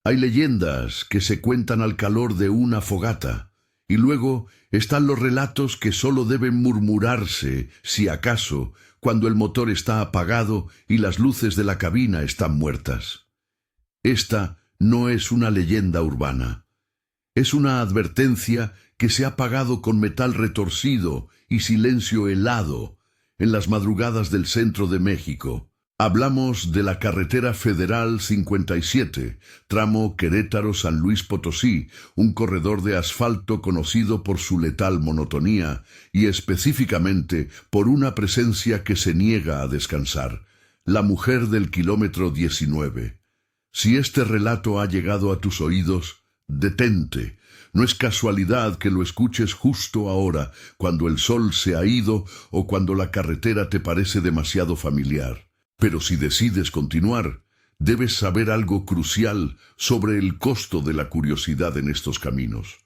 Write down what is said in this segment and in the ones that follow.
Hay leyendas que se cuentan al calor de una fogata, y luego están los relatos que solo deben murmurarse, si acaso, cuando el motor está apagado y las luces de la cabina están muertas. Esta no es una leyenda urbana. Es una advertencia que se ha pagado con metal retorcido y silencio helado en las madrugadas del centro de México. Hablamos de la carretera federal 57, tramo Querétaro-San Luis Potosí, un corredor de asfalto conocido por su letal monotonía y específicamente por una presencia que se niega a descansar, la mujer del kilómetro 19. Si este relato ha llegado a tus oídos, detente. No es casualidad que lo escuches justo ahora, cuando el sol se ha ido o cuando la carretera te parece demasiado familiar. Pero si decides continuar, debes saber algo crucial sobre el costo de la curiosidad en estos caminos.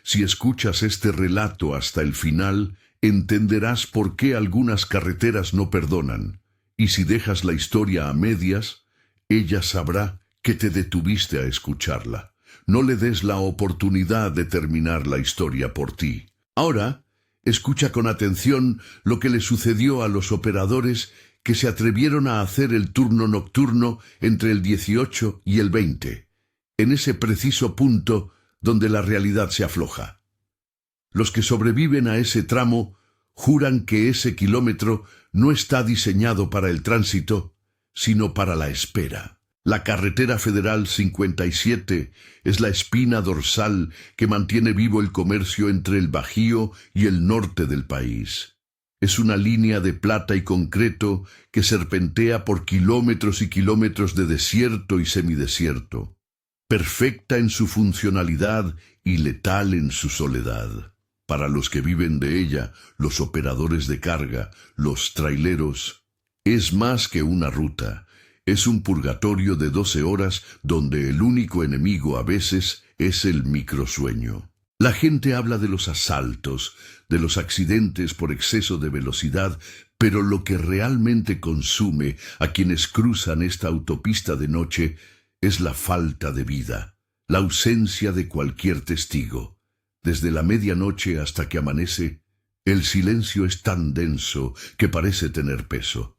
Si escuchas este relato hasta el final, entenderás por qué algunas carreteras no perdonan. Y si dejas la historia a medias, ella sabrá que te detuviste a escucharla. No le des la oportunidad de terminar la historia por ti. Ahora, escucha con atención lo que le sucedió a los operadores que se atrevieron a hacer el turno nocturno entre el 18 y el 20, en ese preciso punto donde la realidad se afloja. Los que sobreviven a ese tramo juran que ese kilómetro no está diseñado para el tránsito, sino para la espera. La carretera federal 57 es la espina dorsal que mantiene vivo el comercio entre el Bajío y el norte del país. Es una línea de plata y concreto que serpentea por kilómetros y kilómetros de desierto y semidesierto, perfecta en su funcionalidad y letal en su soledad. Para los que viven de ella, los operadores de carga, los traileros, es más que una ruta. Es un purgatorio de 12 horas donde el único enemigo a veces es el microsueño. La gente habla de los asaltos, de los accidentes por exceso de velocidad, pero lo que realmente consume a quienes cruzan esta autopista de noche es la falta de vida, la ausencia de cualquier testigo. Desde la medianoche hasta que amanece, el silencio es tan denso que parece tener peso.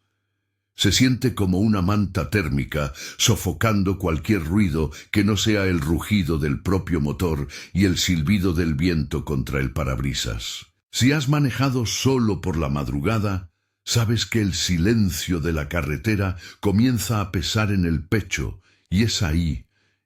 Se siente como una manta térmica, sofocando cualquier ruido que no sea el rugido del propio motor y el silbido del viento contra el parabrisas. Si has manejado solo por la madrugada, sabes que el silencio de la carretera comienza a pesar en el pecho, y es ahí,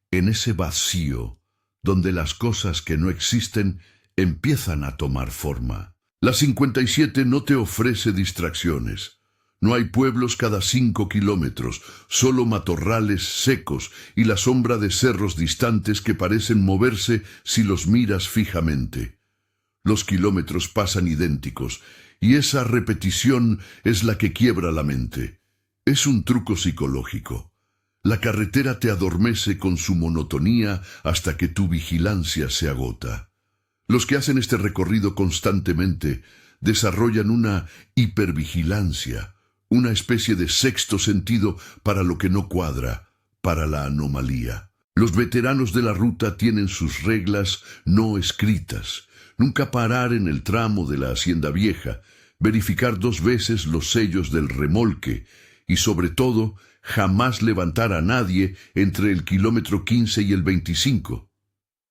en ese vacío, donde las cosas que no existen empiezan a tomar forma. La 57 no te ofrece distracciones. No hay pueblos cada 5 kilómetros, solo matorrales secos y la sombra de cerros distantes que parecen moverse si los miras fijamente. Los kilómetros pasan idénticos, y esa repetición es la que quiebra la mente. Es un truco psicológico. La carretera te adormece con su monotonía hasta que tu vigilancia se agota. Los que hacen este recorrido constantemente desarrollan una hipervigilancia, una especie de sexto sentido para lo que no cuadra, para la anomalía. Los veteranos de la ruta tienen sus reglas no escritas. Nunca parar en el tramo de la Hacienda Vieja, verificar 2 veces los sellos del remolque y, sobre todo, jamás levantar a nadie entre el kilómetro 15 y el 25.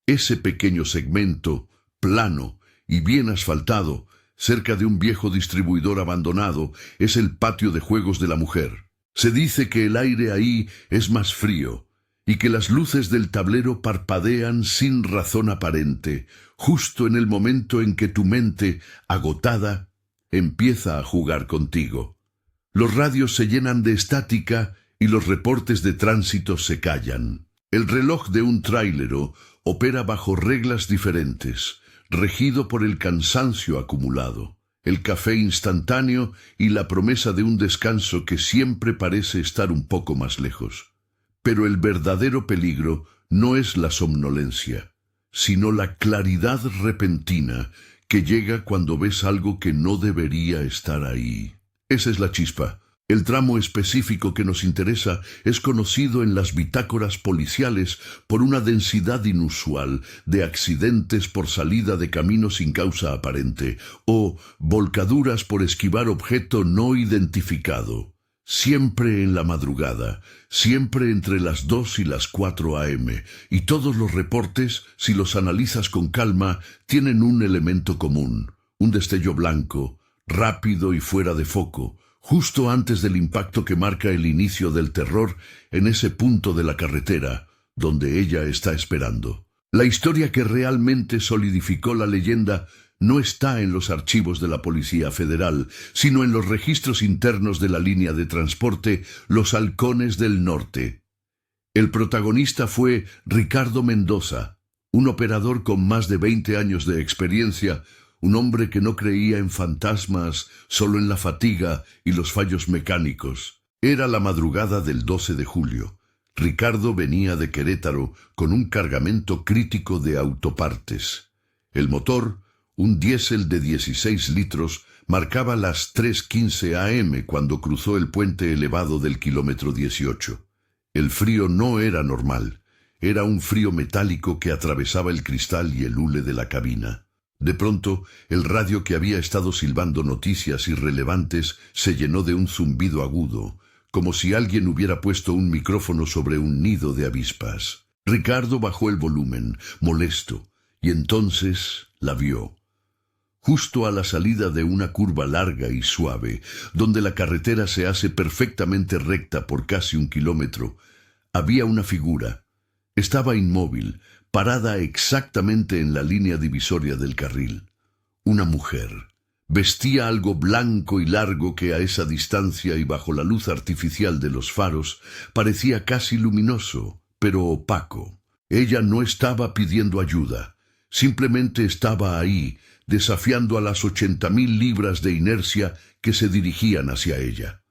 Ese pequeño segmento, plano y bien asfaltado, cerca de un viejo distribuidor abandonado, es el patio de juegos de la mujer. Se dice que el aire ahí es más frío y que las luces del tablero parpadean sin razón aparente, justo en el momento en que tu mente, agotada, empieza a jugar contigo. Los radios se llenan de estática y los reportes de tránsito se callan. El reloj de un tráilero opera bajo reglas diferentes, regido por el cansancio acumulado, el café instantáneo y la promesa de un descanso que siempre parece estar un poco más lejos. Pero el verdadero peligro no es la somnolencia, sino la claridad repentina que llega cuando ves algo que no debería estar ahí. Esa es la chispa, El tramo específico que nos interesa es conocido en las bitácoras policiales por una densidad inusual de accidentes por salida de camino sin causa aparente o volcaduras por esquivar objeto no identificado. Siempre en la madrugada, siempre entre las 2 y las 4 a.m., y todos los reportes, si los analizas con calma, tienen un elemento común, un destello blanco, rápido y fuera de foco, justo antes del impacto que marca el inicio del terror en ese punto de la carretera donde ella está esperando. La historia que realmente solidificó la leyenda no está en los archivos de la Policía Federal, sino en los registros internos de la línea de transporte Los Halcones del Norte. El protagonista fue Ricardo Mendoza, un operador con más de 20 años de experiencia, un hombre que no creía en fantasmas, solo en la fatiga y los fallos mecánicos. Era la madrugada del 12 de julio. Ricardo venía de Querétaro con un cargamento crítico de autopartes. El motor, un diésel de 16 litros, marcaba las 3:15 a.m. cuando cruzó el puente elevado del kilómetro 18. El frío no era normal. Era un frío metálico que atravesaba el cristal y el hule de la cabina. De pronto, el radio que había estado silbando noticias irrelevantes se llenó de un zumbido agudo, como si alguien hubiera puesto un micrófono sobre un nido de avispas. Ricardo bajó el volumen, molesto, y entonces la vio. Justo a la salida de una curva larga y suave, donde la carretera se hace perfectamente recta por casi 1 kilómetro, había una figura. Estaba inmóvil, parada exactamente en la línea divisoria del carril. Una mujer. Vestía algo blanco y largo que a esa distancia y bajo la luz artificial de los faros parecía casi luminoso, pero opaco. Ella no estaba pidiendo ayuda, simplemente estaba ahí, desafiando a las 80,000 libras de inercia que se dirigían hacia ella.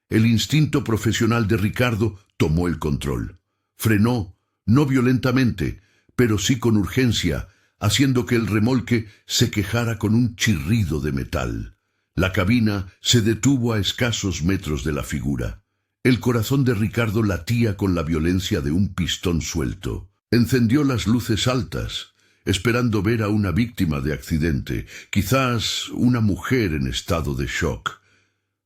El instinto profesional de Ricardo tomó el control. Frenó, no violentamente, pero sí con urgencia, haciendo que el remolque se quejara con un chirrido de metal. La cabina se detuvo a escasos metros de la figura. El corazón de Ricardo latía con la violencia de un pistón suelto. Encendió las luces altas, esperando ver a una víctima de accidente, quizás una mujer en estado de shock.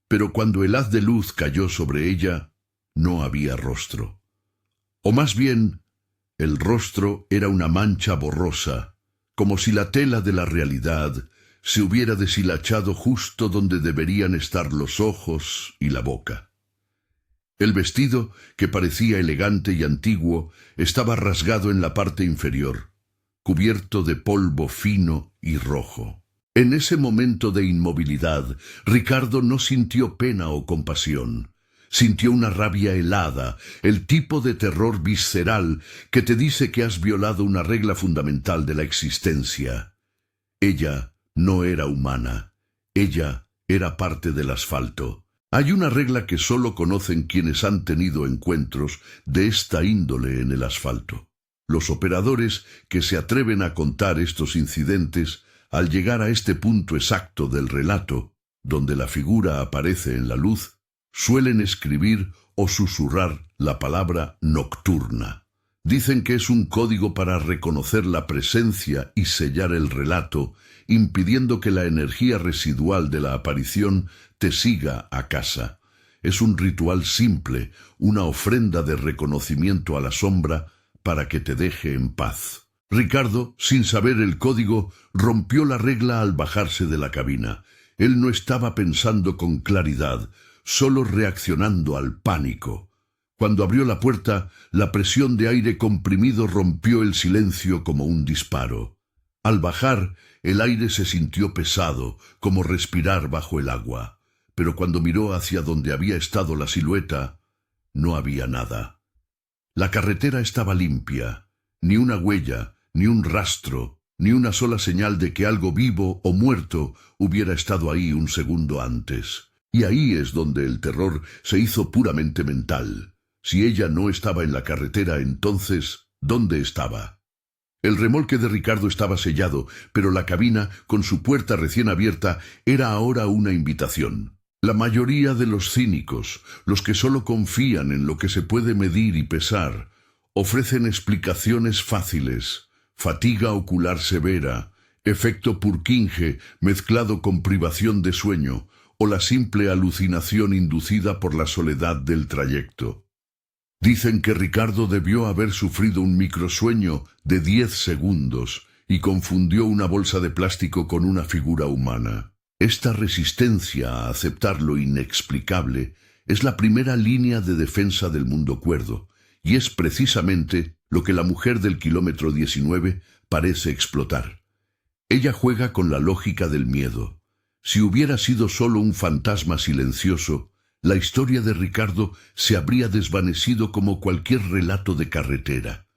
Pero cuando el haz de luz cayó sobre ella, no había rostro. O más bien, el rostro era una mancha borrosa, como si la tela de la realidad se hubiera deshilachado justo donde deberían estar los ojos y la boca. El vestido, que parecía elegante y antiguo, estaba rasgado en la parte inferior, cubierto de polvo fino y rojo. En ese momento de inmovilidad, Ricardo no sintió pena o compasión. Sintió una rabia helada, el tipo de terror visceral que te dice que has violado una regla fundamental de la existencia. Ella no era humana. Ella era parte del asfalto. Hay una regla que solo conocen quienes han tenido encuentros de esta índole en el asfalto. Los operadores que se atreven a contar estos incidentes, al llegar a este punto exacto del relato, donde la figura aparece en la luz, suelen escribir o susurrar la palabra nocturna. Dicen que es un código para reconocer la presencia y sellar el relato, impidiendo que la energía residual de la aparición te siga a casa. Es un ritual simple, una ofrenda de reconocimiento a la sombra para que te deje en paz. Ricardo, sin saber el código, rompió la regla al bajarse de la cabina. Él no estaba pensando con claridad, solo reaccionando al pánico. Cuando abrió la puerta, la presión de aire comprimido rompió el silencio como un disparo. Al bajar, el aire se sintió pesado, como respirar bajo el agua. Pero cuando miró hacia donde había estado la silueta, no había nada. La carretera estaba limpia, ni una huella, ni un rastro, ni una sola señal de que algo vivo o muerto hubiera estado ahí un segundo antes. Y ahí es donde el terror se hizo puramente mental. Si ella no estaba en la carretera, entonces, ¿dónde estaba? El remolque de Ricardo estaba sellado, pero la cabina, con su puerta recién abierta, era ahora una invitación. La mayoría de los cínicos, los que solo confían en lo que se puede medir y pesar, ofrecen explicaciones fáciles: fatiga ocular severa, efecto Purkinje mezclado con privación de sueño, o la simple alucinación inducida por la soledad del trayecto. Dicen que Ricardo debió haber sufrido un microsueño de 10 segundos y confundió una bolsa de plástico con una figura humana. Esta resistencia a aceptar lo inexplicable es la primera línea de defensa del mundo cuerdo, y es precisamente lo que la mujer del kilómetro 19 parece explotar. Ella juega con la lógica del miedo. Si hubiera sido solo un fantasma silencioso, la historia de Ricardo se habría desvanecido como cualquier relato de carretera.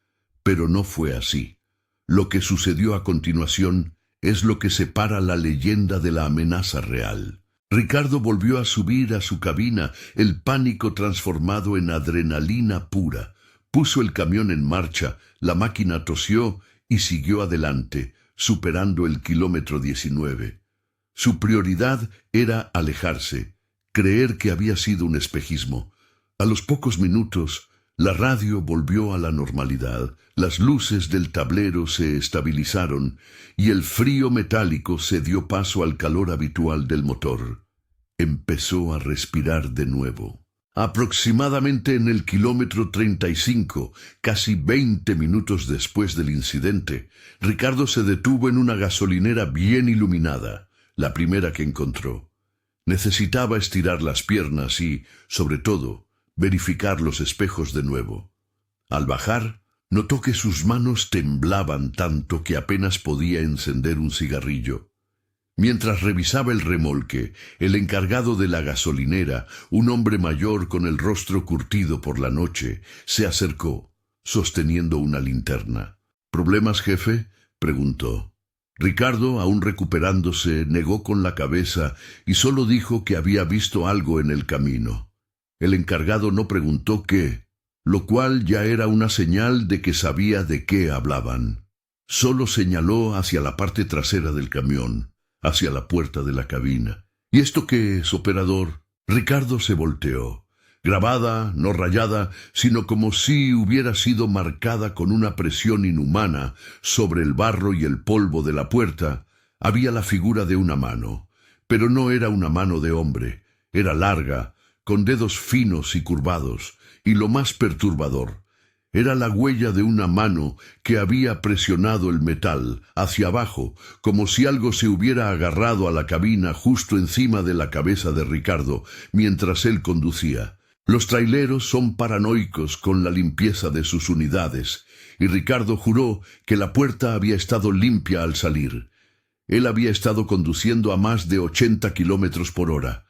Pero no fue así. Lo que sucedió a continuación es lo que separa la leyenda de la amenaza real. Ricardo volvió a subir a su cabina, el pánico transformado en adrenalina pura. Puso el camión en marcha, la máquina tosió y siguió adelante, superando el kilómetro 19. Su prioridad era alejarse, creer que había sido un espejismo. A los pocos minutos, la radio volvió a la normalidad, las luces del tablero se estabilizaron y el frío metálico se dio paso al calor habitual del motor. Empezó a respirar de nuevo. Aproximadamente en el kilómetro 35, casi 20 minutos después del incidente, Ricardo se detuvo en una gasolinera bien iluminada, la primera que encontró. Necesitaba estirar las piernas y, sobre todo, verificar los espejos de nuevo. Al bajar, notó que sus manos temblaban tanto que apenas podía encender un cigarrillo. Mientras revisaba el remolque, el encargado de la gasolinera, un hombre mayor con el rostro curtido por la noche, se acercó, sosteniendo una linterna. ¿Problemas, jefe?, preguntó. Ricardo, aún recuperándose, negó con la cabeza y solo dijo que había visto algo en el camino. El encargado no preguntó qué, lo cual ya era una señal de que sabía de qué hablaban. Solo señaló hacia la parte trasera del camión, hacia la puerta de la cabina. ¿Y esto qué es, operador? Ricardo se volteó. Grabada, no rayada, sino como si hubiera sido marcada con una presión inhumana sobre el barro y el polvo de la puerta, había la figura de una mano. Pero no era una mano de hombre, era larga, con dedos finos y curvados, y lo más perturbador, era la huella de una mano que había presionado el metal hacia abajo, como si algo se hubiera agarrado a la cabina justo encima de la cabeza de Ricardo mientras él conducía. Los traileros son paranoicos con la limpieza de sus unidades, y Ricardo juró que la puerta había estado limpia al salir. Él había estado conduciendo a más de 80 kilómetros por hora.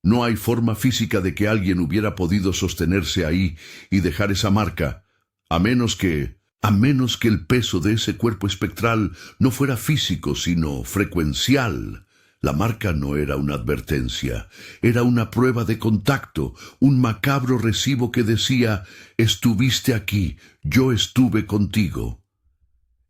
No hay forma física de que alguien hubiera podido sostenerse ahí y dejar esa marca, a menos que el peso de ese cuerpo espectral no fuera físico, sino frecuencial. La marca no era una advertencia, era una prueba de contacto, un macabro recibo que decía: estuviste aquí, yo estuve contigo.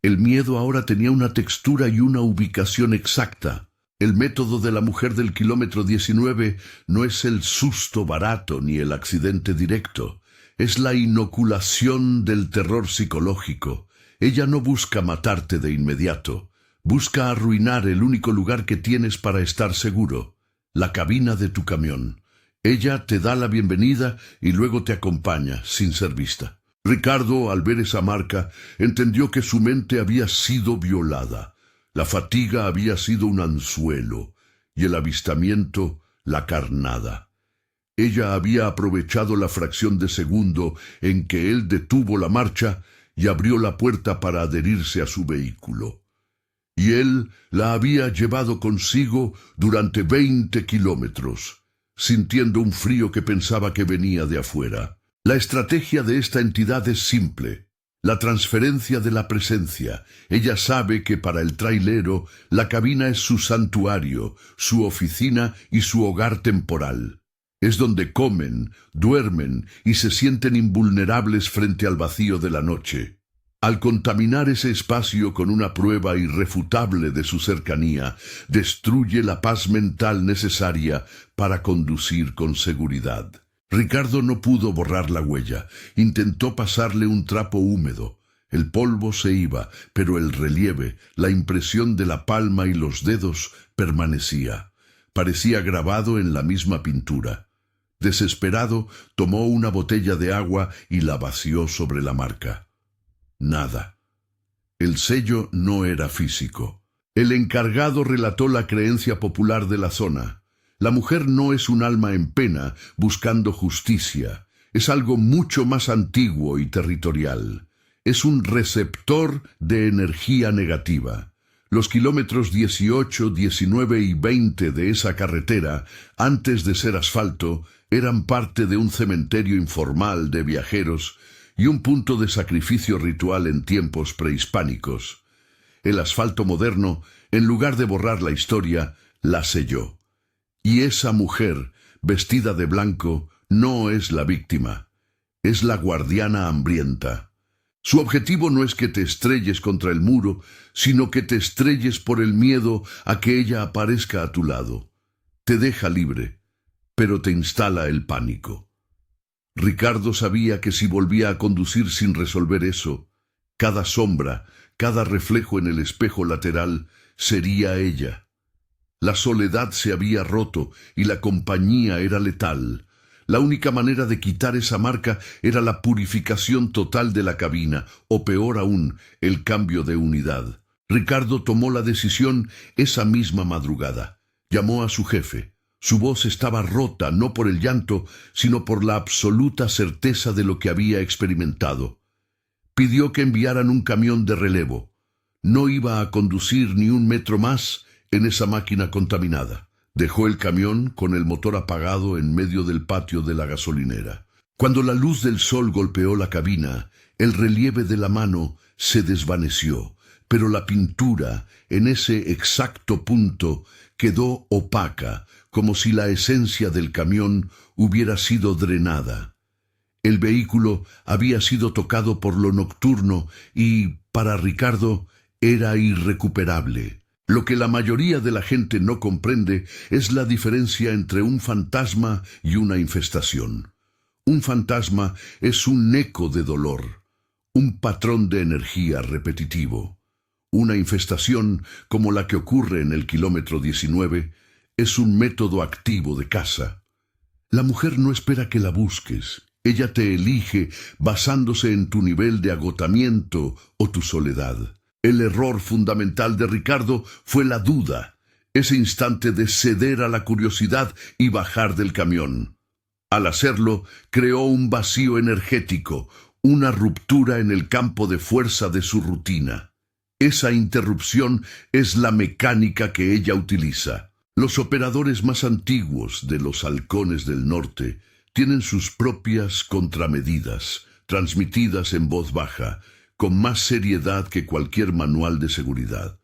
El miedo ahora tenía una textura y una ubicación exacta. El método de la mujer del kilómetro 19 no es el susto barato ni el accidente directo. Es la inoculación del terror psicológico. Ella no busca matarte de inmediato. Busca arruinar el único lugar que tienes para estar seguro, la cabina de tu camión. Ella te da la bienvenida y luego te acompaña, sin ser vista. Ricardo, al ver esa marca, entendió que su mente había sido violada. La fatiga había sido un anzuelo y el avistamiento la carnada. Ella había aprovechado la fracción de segundo en que él detuvo la marcha y abrió la puerta para adherirse a su vehículo. Y él la había llevado consigo durante 20 kilómetros, sintiendo un frío que pensaba que venía de afuera. La estrategia de esta entidad es simple: la transferencia de la presencia. Ella sabe que para el trailero la cabina es su santuario, su oficina y su hogar temporal. Es donde comen, duermen y se sienten invulnerables frente al vacío de la noche. Al contaminar ese espacio con una prueba irrefutable de su cercanía, destruye la paz mental necesaria para conducir con seguridad. Ricardo no pudo borrar la huella. Intentó pasarle un trapo húmedo. El polvo se iba, pero el relieve, la impresión de la palma y los dedos permanecía. Parecía grabado en la misma pintura. Desesperado, tomó una botella de agua y la vació sobre la marca. Nada. El sello no era físico. El encargado relató la creencia popular de la zona. La mujer no es un alma en pena buscando justicia. Es algo mucho más antiguo y territorial. Es un receptor de energía negativa. Los kilómetros 18, 19 y 20 de esa carretera, antes de ser asfalto, eran parte de un cementerio informal de viajeros y un punto de sacrificio ritual en tiempos prehispánicos. El asfalto moderno, en lugar de borrar la historia, la selló. Y esa mujer, vestida de blanco, no es la víctima, es la guardiana hambrienta. Su objetivo no es que te estrelles contra el muro, sino que te estrelles por el miedo a que ella aparezca a tu lado. Te deja libre, pero te instala el pánico. Ricardo sabía que si volvía a conducir sin resolver eso, cada sombra, cada reflejo en el espejo lateral sería ella. La soledad se había roto y la compañía era letal. La única manera de quitar esa marca era la purificación total de la cabina, o peor aún, el cambio de unidad. Ricardo tomó la decisión esa misma madrugada. Llamó a su jefe. Su voz estaba rota no por el llanto, sino por la absoluta certeza de lo que había experimentado. Pidió que enviaran un camión de relevo. No iba a conducir ni un metro más en esa máquina contaminada. Dejó el camión con el motor apagado en medio del patio de la gasolinera. Cuando la luz del sol golpeó la cabina, el relieve de la mano se desvaneció, pero la pintura, en ese exacto punto, quedó opaca, como si la esencia del camión hubiera sido drenada. El vehículo había sido tocado por lo nocturno y, para Ricardo, era irrecuperable. Lo que la mayoría de la gente no comprende es la diferencia entre un fantasma y una infestación. Un fantasma es un eco de dolor, un patrón de energía repetitivo. Una infestación, como la que ocurre en el kilómetro 19, es un método activo de caza. La mujer no espera que la busques. Ella te elige basándose en tu nivel de agotamiento o tu soledad. El error fundamental de Ricardo fue la duda, ese instante de ceder a la curiosidad y bajar del camión. Al hacerlo, creó un vacío energético, una ruptura en el campo de fuerza de su rutina. Esa interrupción es la mecánica que ella utiliza. Los operadores más antiguos de los halcones del norte tienen sus propias contramedidas, transmitidas en voz baja, con más seriedad que cualquier manual de seguridad.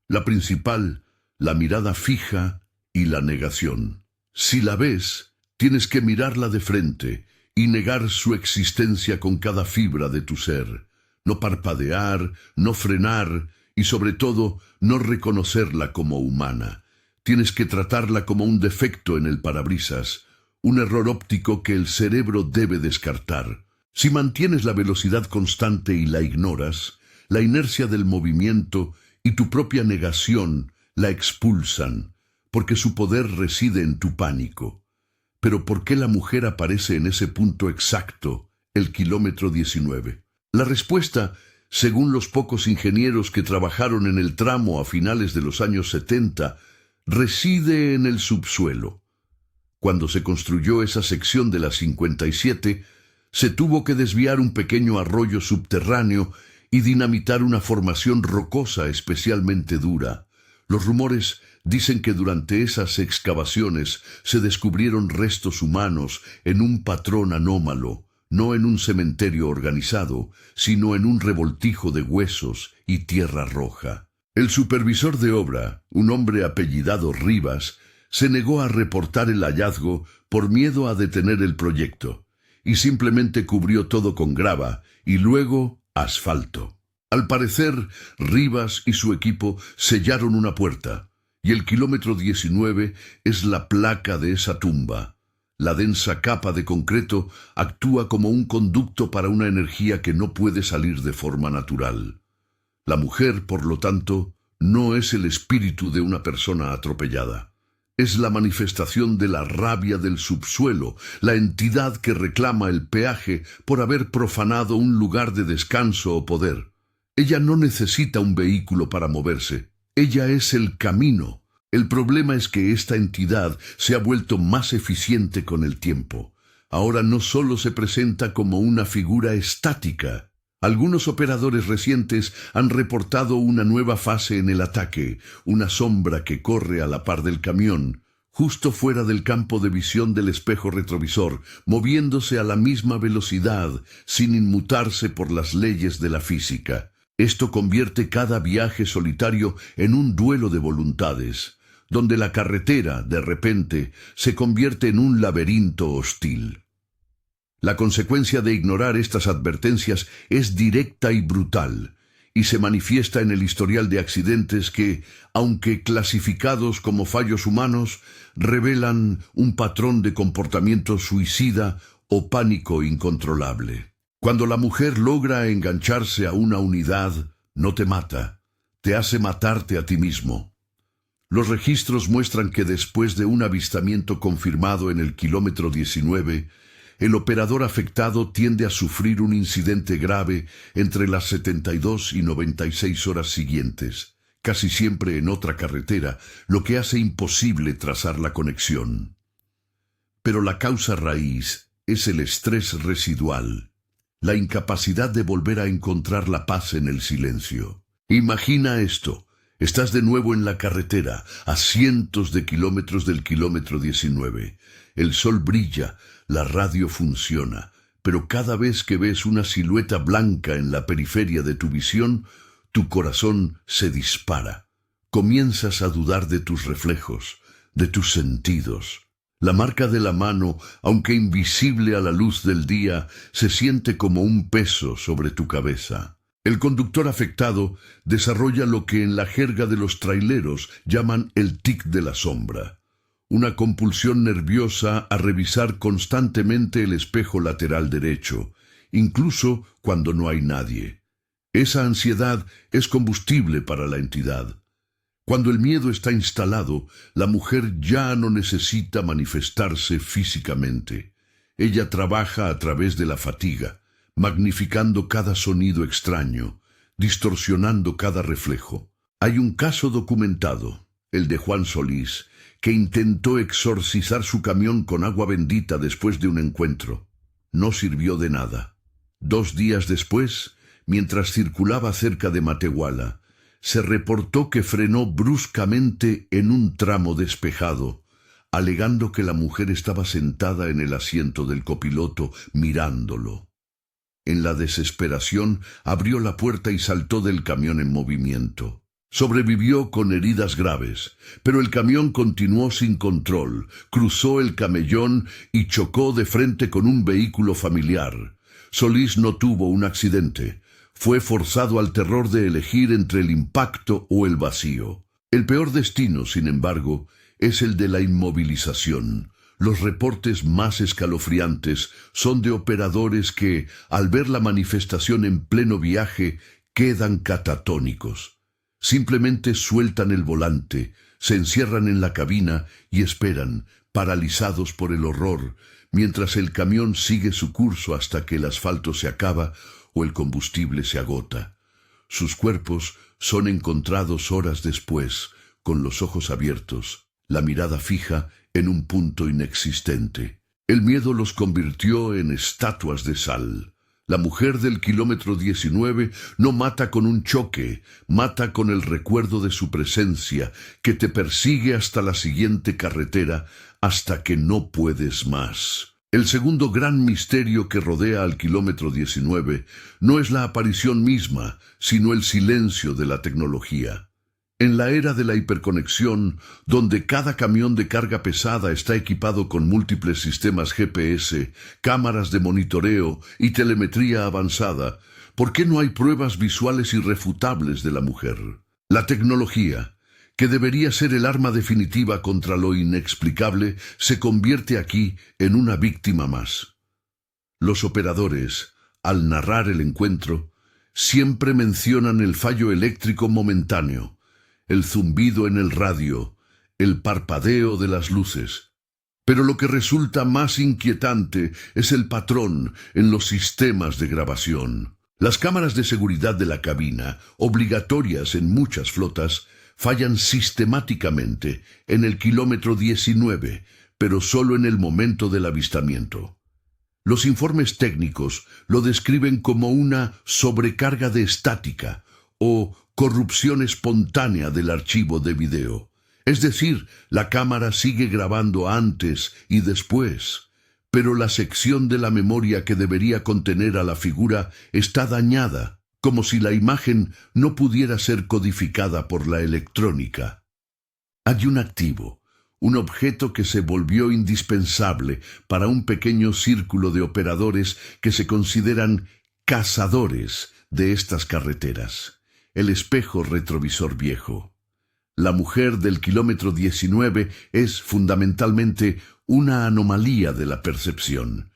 La principal, la mirada fija y la negación. Si la ves, tienes que mirarla de frente y negar su existencia con cada fibra de tu ser. No parpadear, no frenar y sobre todo no reconocerla como humana. Tienes que tratarla como un defecto en el parabrisas, un error óptico que el cerebro debe descartar. Si mantienes la velocidad constante y la ignoras, la inercia del movimiento y tu propia negación la expulsan, porque su poder reside en tu pánico. Pero ¿por qué la mujer aparece en ese punto exacto, el kilómetro 19? La respuesta, según los pocos ingenieros que trabajaron en el tramo a finales de los años 70, reside en el subsuelo. Cuando se construyó esa sección de la 57, se tuvo que desviar un pequeño arroyo subterráneo y dinamitar una formación rocosa especialmente dura. Los rumores dicen que durante esas excavaciones se descubrieron restos humanos en un patrón anómalo, no en un cementerio organizado, sino en un revoltijo de huesos y tierra roja. El supervisor de obra, un hombre apellidado Rivas, se negó a reportar el hallazgo por miedo a detener el proyecto, y simplemente cubrió todo con grava y luego asfalto. Al parecer, Rivas y su equipo sellaron una puerta, y el kilómetro 19 es la placa de esa tumba. La densa capa de concreto actúa como un conducto para una energía que no puede salir de forma natural. La mujer, por lo tanto, no es el espíritu de una persona atropellada. Es la manifestación de la rabia del subsuelo, la entidad que reclama el peaje por haber profanado un lugar de descanso o poder. Ella no necesita un vehículo para moverse. Ella es el camino. El problema es que esta entidad se ha vuelto más eficiente con el tiempo. Ahora no solo se presenta como una figura estática. Algunos operadores recientes han reportado una nueva fase en el ataque, una sombra que corre a la par del camión, justo fuera del campo de visión del espejo retrovisor, moviéndose a la misma velocidad, sin inmutarse por las leyes de la física. Esto convierte cada viaje solitario en un duelo de voluntades, donde la carretera, de repente, se convierte en un laberinto hostil. La consecuencia de ignorar estas advertencias es directa y brutal, y se manifiesta en el historial de accidentes que, aunque clasificados como fallos humanos, revelan un patrón de comportamiento suicida o pánico incontrolable. Cuando la mujer logra engancharse a una unidad, no te mata, te hace matarte a ti mismo. Los registros muestran que después de un avistamiento confirmado en el kilómetro 19, el operador afectado tiende a sufrir un incidente grave entre las 72 y 96 horas siguientes, casi siempre en otra carretera, lo que hace imposible trazar la conexión. Pero la causa raíz es el estrés residual, la incapacidad de volver a encontrar la paz en el silencio. Imagina esto. Estás de nuevo en la carretera, a cientos de kilómetros del kilómetro 19. El sol brilla, la radio funciona, pero cada vez que ves una silueta blanca en la periferia de tu visión, tu corazón se dispara. Comienzas a dudar de tus reflejos, de tus sentidos. La marca de la mano, aunque invisible a la luz del día, se siente como un peso sobre tu cabeza. El conductor afectado desarrolla lo que en la jerga de los traileros llaman el tic de la sombra, una compulsión nerviosa a revisar constantemente el espejo lateral derecho, incluso cuando no hay nadie. Esa ansiedad es combustible para la entidad. Cuando el miedo está instalado, la mujer ya no necesita manifestarse físicamente. Ella trabaja a través de la fatiga, magnificando cada sonido extraño, distorsionando cada reflejo. Hay un caso documentado, el de Juan Solís, que intentó exorcizar su camión con agua bendita después de un encuentro. No sirvió de nada. 2 días después, mientras circulaba cerca de Matehuala, se reportó que frenó bruscamente en un tramo despejado, alegando que la mujer estaba sentada en el asiento del copiloto mirándolo. En la desesperación, abrió la puerta y saltó del camión en movimiento. Sobrevivió con heridas graves, pero el camión continuó sin control, cruzó el camellón y chocó de frente con un vehículo familiar. Solís no tuvo un accidente. Fue forzado al terror de elegir entre el impacto o el vacío. El peor destino, sin embargo, es el de la inmovilización. Los reportes más escalofriantes son de operadores que, al ver la manifestación en pleno viaje, quedan catatónicos. Simplemente sueltan el volante, se encierran en la cabina y esperan, paralizados por el horror, mientras el camión sigue su curso hasta que el asfalto se acaba o el combustible se agota. Sus cuerpos son encontrados horas después, con los ojos abiertos, la mirada fija en un punto inexistente. El miedo los convirtió en estatuas de sal. La mujer del kilómetro 19 no mata con un choque, mata con el recuerdo de su presencia, que te persigue hasta la siguiente carretera, hasta que no puedes más. El segundo gran misterio que rodea al kilómetro 19 no es la aparición misma, sino el silencio de la tecnología. En la era de la hiperconexión, donde cada camión de carga pesada está equipado con múltiples sistemas GPS, cámaras de monitoreo y telemetría avanzada, ¿por qué no hay pruebas visuales irrefutables de la mujer? La tecnología, que debería ser el arma definitiva contra lo inexplicable, se convierte aquí en una víctima más. Los operadores, al narrar el encuentro, siempre mencionan el fallo eléctrico momentáneo, el zumbido en el radio, el parpadeo de las luces. Pero lo que resulta más inquietante es el patrón en los sistemas de grabación. Las cámaras de seguridad de la cabina, obligatorias en muchas flotas, fallan sistemáticamente en el kilómetro 19, pero solo en el momento del avistamiento. Los informes técnicos lo describen como una sobrecarga de estática o corrupción espontánea del archivo de video. Es decir, la cámara sigue grabando antes y después, pero la sección de la memoria que debería contener a la figura está dañada, como si la imagen no pudiera ser codificada por la electrónica. Hay un activo, un objeto que se volvió indispensable para un pequeño círculo de operadores que se consideran cazadores de estas carreteras: el espejo retrovisor viejo. La mujer del kilómetro 19 es fundamentalmente una anomalía de la percepción.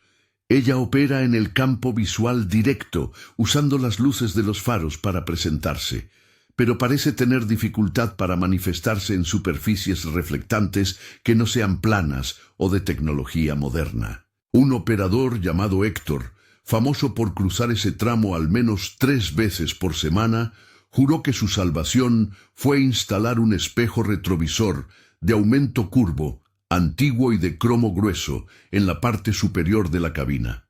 Ella opera en el campo visual directo, usando las luces de los faros para presentarse, pero parece tener dificultad para manifestarse en superficies reflectantes que no sean planas o de tecnología moderna. Un operador llamado Héctor, famoso por cruzar ese tramo al menos 3 veces por semana, juró que su salvación fue instalar un espejo retrovisor de aumento curvo, antiguo y de cromo grueso, en la parte superior de la cabina.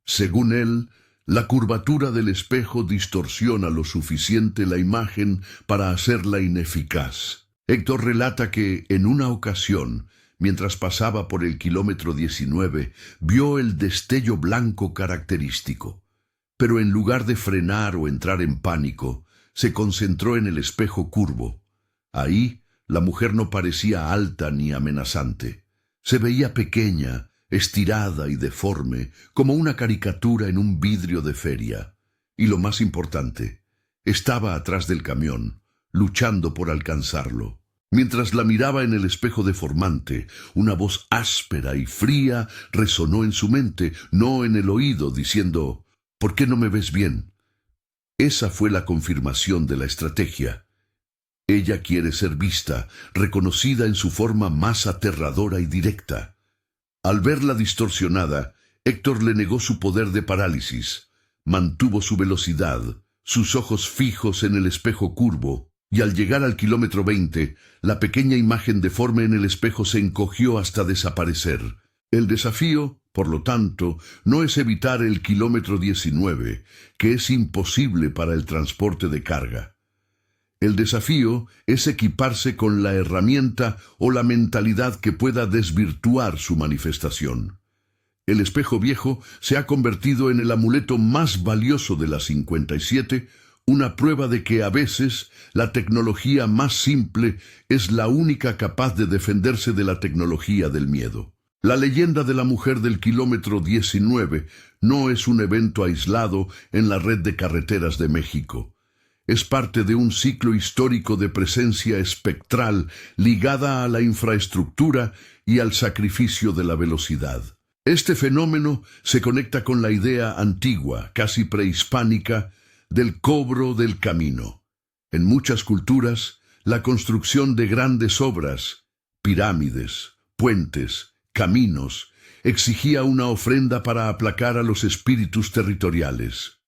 Según él, la curvatura del espejo distorsiona lo suficiente la imagen para hacerla ineficaz. Héctor relata que, en una ocasión, mientras pasaba por el kilómetro 19, vio el destello blanco característico. Pero en lugar de frenar o entrar en pánico, se concentró en el espejo curvo. Ahí, la mujer no parecía alta ni amenazante. Se veía pequeña, estirada y deforme, como una caricatura en un vidrio de feria. Y lo más importante, estaba atrás del camión, luchando por alcanzarlo. Mientras la miraba en el espejo deformante, una voz áspera y fría resonó en su mente, no en el oído, diciendo: «¿Por qué no me ves bien?». Esa fue la confirmación de la estrategia. Ella quiere ser vista, reconocida en su forma más aterradora y directa. Al verla distorsionada, Héctor le negó su poder de parálisis, mantuvo su velocidad, sus ojos fijos en el espejo curvo, y al llegar al kilómetro 20, la pequeña imagen deforme en el espejo se encogió hasta desaparecer. El desafío, por lo tanto, no es evitar el kilómetro 19, que es imposible para el transporte de carga. El desafío es equiparse con la herramienta o la mentalidad que pueda desvirtuar su manifestación. El espejo viejo se ha convertido en el amuleto más valioso de la 57, una prueba de que a veces la tecnología más simple es la única capaz de defenderse de la tecnología del miedo. La leyenda de la mujer del kilómetro 19 no es un evento aislado en la red de carreteras de México. Es parte de un ciclo histórico de presencia espectral ligada a la infraestructura y al sacrificio de la velocidad. Este fenómeno se conecta con la idea antigua, casi prehispánica, del cobro del camino. En muchas culturas, la construcción de grandes obras, pirámides, puentes, caminos, exigía una ofrenda para aplacar a los espíritus territoriales.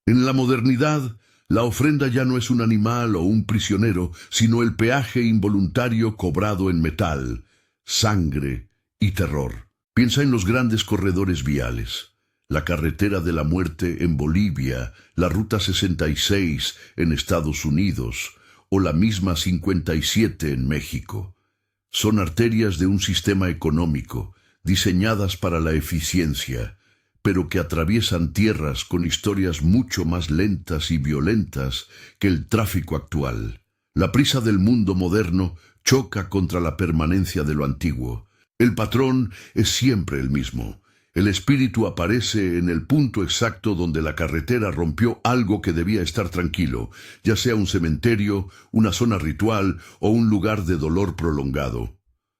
En la modernidad, la ofrenda ya no es un animal o un prisionero, sino el peaje involuntario cobrado en metal, sangre y terror. Piensa en los grandes corredores viales, la carretera de la muerte en Bolivia, la Ruta 66 en Estados Unidos o la misma 57 en México. Son arterias de un sistema económico, diseñadas para la eficiencia, pero que atraviesan tierras con historias mucho más lentas y violentas que el tráfico actual. La prisa del mundo moderno choca contra la permanencia de lo antiguo. El patrón es siempre el mismo. El espíritu aparece en el punto exacto donde la carretera rompió algo que debía estar tranquilo, ya sea un cementerio, una zona ritual o un lugar de dolor prolongado.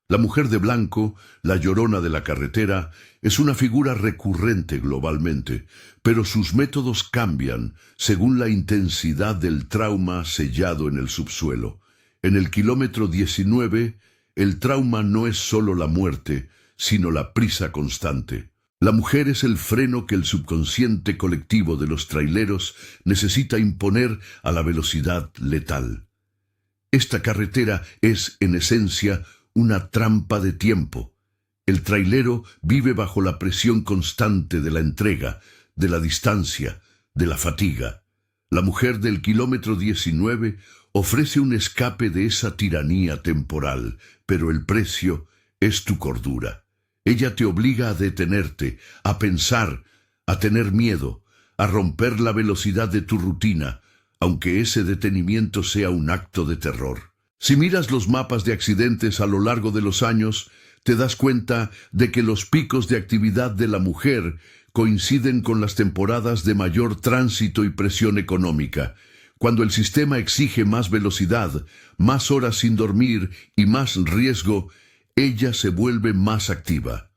La mujer de blanco, la llorona de la carretera, es una figura recurrente globalmente, pero sus métodos cambian según la intensidad del trauma sellado en el subsuelo. En el kilómetro 19, el trauma no es solo la muerte, sino la prisa constante. La mujer es el freno que el subconsciente colectivo de los traileros necesita imponer a la velocidad letal. Esta carretera es, en esencia, una trampa de tiempo. El trailero vive bajo la presión constante de la entrega, de la distancia, de la fatiga. La mujer del kilómetro 19 ofrece un escape de esa tiranía temporal, pero el precio es tu cordura. Ella te obliga a detenerte, a pensar, a tener miedo, a romper la velocidad de tu rutina, aunque ese detenimiento sea un acto de terror. Si miras los mapas de accidentes a lo largo de los años, te das cuenta de que los picos de actividad de la mujer coinciden con las temporadas de mayor tránsito y presión económica, cuando el sistema exige más velocidad, más horas sin dormir y más riesgo. Ella se vuelve más activa.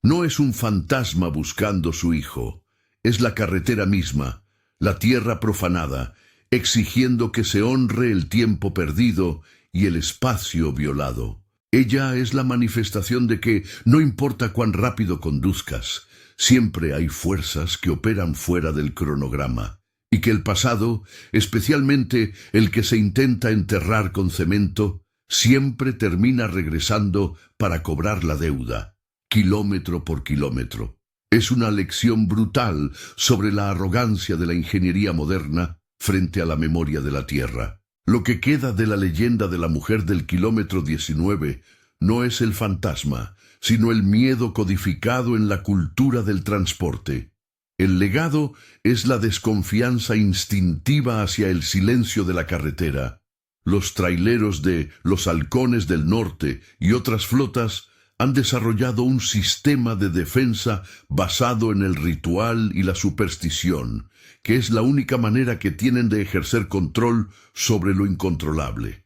No es un fantasma buscando su hijo, es la carretera misma, la tierra profanada, exigiendo que se honre el tiempo perdido y el espacio violado. Ella es la manifestación de que, no importa cuán rápido conduzcas, siempre hay fuerzas que operan fuera del cronograma, y que el pasado, especialmente el que se intenta enterrar con cemento, siempre termina regresando para cobrar la deuda, kilómetro por kilómetro. Es una lección brutal sobre la arrogancia de la ingeniería moderna frente a la memoria de la tierra. Lo que queda de la leyenda de la mujer del kilómetro 19 no es el fantasma, sino el miedo codificado en la cultura del transporte. El legado es la desconfianza instintiva hacia el silencio de la carretera. Los traileros de los Halcones del Norte y otras flotas han desarrollado un sistema de defensa basado en el ritual y la superstición, que es la única manera que tienen de ejercer control sobre lo incontrolable.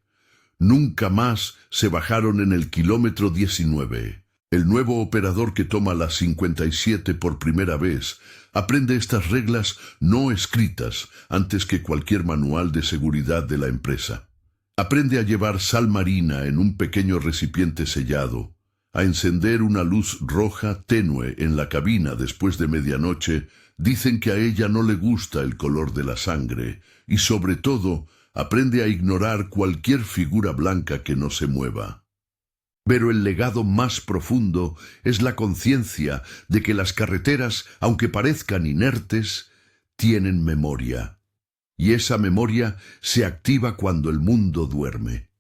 Nunca más se bajaron en el kilómetro 19. El nuevo operador que toma la 57 por primera vez aprende estas reglas no escritas antes que cualquier manual de seguridad de la empresa. Aprende a llevar sal marina en un pequeño recipiente sellado, a encender una luz roja tenue en la cabina después de medianoche. Dicen que a ella no le gusta el color de la sangre y, sobre todo, aprende a ignorar cualquier figura blanca que no se mueva. Pero el legado más profundo es la conciencia de que las carreteras, aunque parezcan inertes, tienen memoria. Y esa memoria se activa cuando el mundo duerme.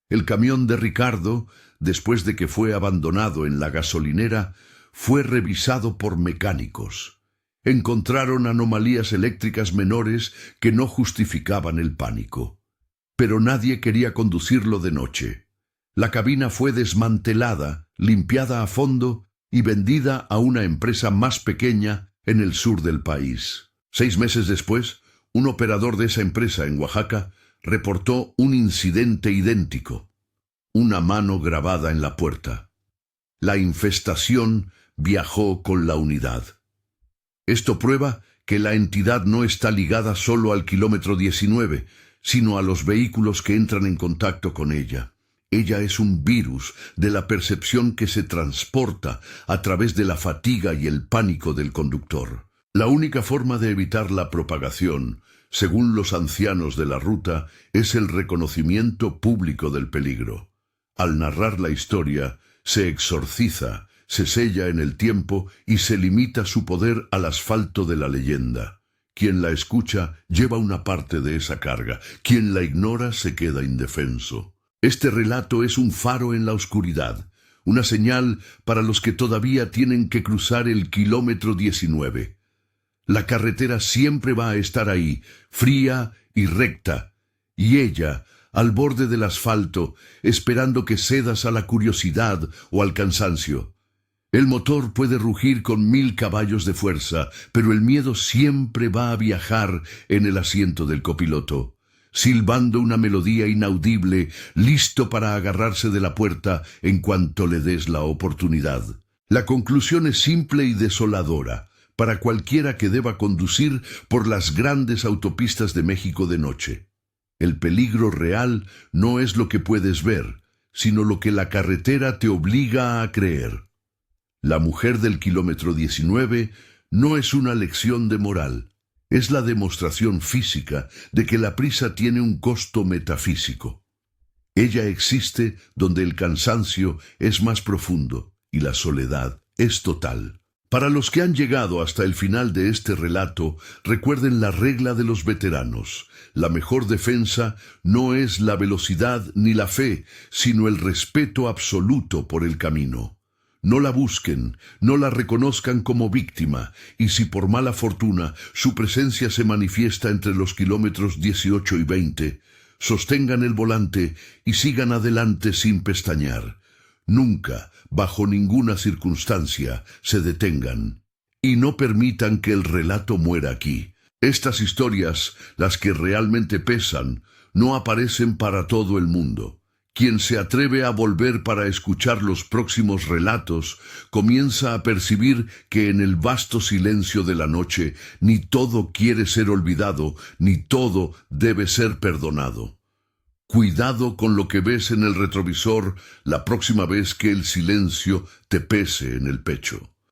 El camión de Ricardo, después de que fue abandonado en la gasolinera, fue revisado por mecánicos. Encontraron anomalías eléctricas menores que no justificaban el pánico. Pero nadie quería conducirlo de noche. La cabina fue desmantelada, limpiada a fondo y vendida a una empresa más pequeña en el sur del país. 6 meses después, un operador de esa empresa en Oaxaca reportó un incidente idéntico. Una mano grabada en la puerta. La infestación viajó con la unidad. Esto prueba que la entidad no está ligada solo al kilómetro 19, sino a los vehículos que entran en contacto con ella. Ella es un virus de la percepción que se transporta a través de la fatiga y el pánico del conductor. La única forma de evitar la propagación, según los ancianos de la ruta, es el reconocimiento público del peligro. Al narrar la historia, se exorciza, se sella en el tiempo y se limita su poder al asfalto de la leyenda. Quien la escucha lleva una parte de esa carga, quien la ignora se queda indefenso. Este relato es un faro en la oscuridad, una señal para los que todavía tienen que cruzar el kilómetro 19. La carretera siempre va a estar ahí, fría y recta, y ella, al borde del asfalto, esperando que cedas a la curiosidad o al cansancio. El motor puede rugir con 1000 caballos de fuerza, pero el miedo siempre va a viajar en el asiento del copiloto, silbando una melodía inaudible, listo para agarrarse de la puerta en cuanto le des la oportunidad. La conclusión es simple y desoladora para cualquiera que deba conducir por las grandes autopistas de México de noche. El peligro real no es lo que puedes ver, sino lo que la carretera te obliga a creer. La mujer del kilómetro 19 no es una lección de moral, es la demostración física de que la prisa tiene un costo metafísico. Ella existe donde el cansancio es más profundo y la soledad es total. Para los que han llegado hasta el final de este relato, recuerden la regla de los veteranos. La mejor defensa no es la velocidad ni la fe, sino el respeto absoluto por el camino. No la busquen, no la reconozcan como víctima, y si por mala fortuna su presencia se manifiesta entre los kilómetros 18 y 20, sostengan el volante y sigan adelante sin pestañear. Nunca, bajo ninguna circunstancia, se detengan. Y no permitan que el relato muera aquí. Estas historias, las que realmente pesan, no aparecen para todo el mundo. Quien se atreve a volver para escuchar los próximos relatos, comienza a percibir que en el vasto silencio de la noche ni todo quiere ser olvidado, ni todo debe ser perdonado. Cuidado con lo que ves en el retrovisor la próxima vez que el silencio te pese en el pecho.